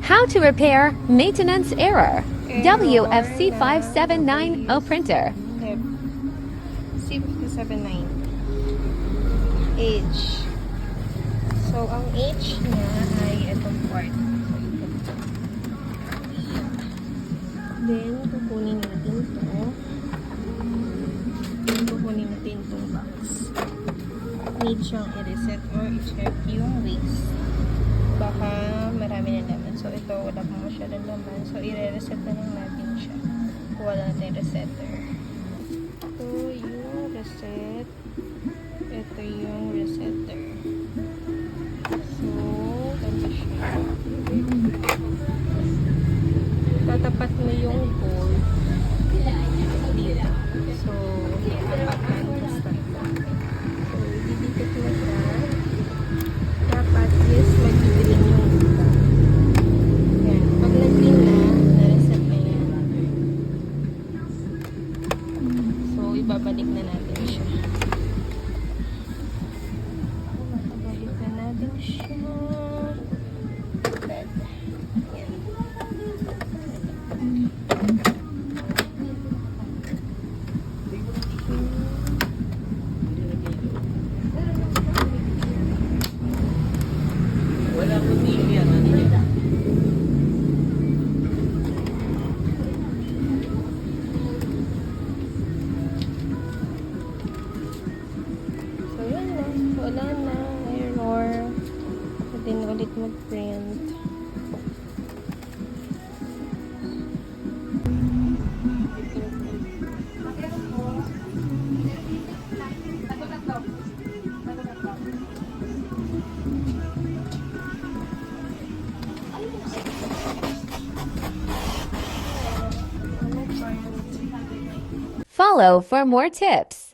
How to repair maintenance error. WFC5790 printer. Yep. C579. H. So, ang H niya ay itong part. So, ito. Then, kukunin natin ito. Then, kukunin natin itong box. Need siyang i-reset or i-check yung waste. Baka marami na naman. So, ito, wala pa masyadong naman. So, i-reset na lang natin siya. Kuha lang natin yung resetter. Ito yung reset. Ito yung resetter. So, ganito siya. Tatapat mo yung board dito. So, tapatan basta. So, didikit mo siya. Dapat, yes, mag-green yung iba. Yan. Pag nag-green na, na-reset na yan. So, ibabalik na natin siya. Ibabalik na natin siya. Bed. Yan. Wala ko TV yan. Ano niya? So, yun na. Wala na. Error. Pwede na ulit mag-print. Follow for more tips.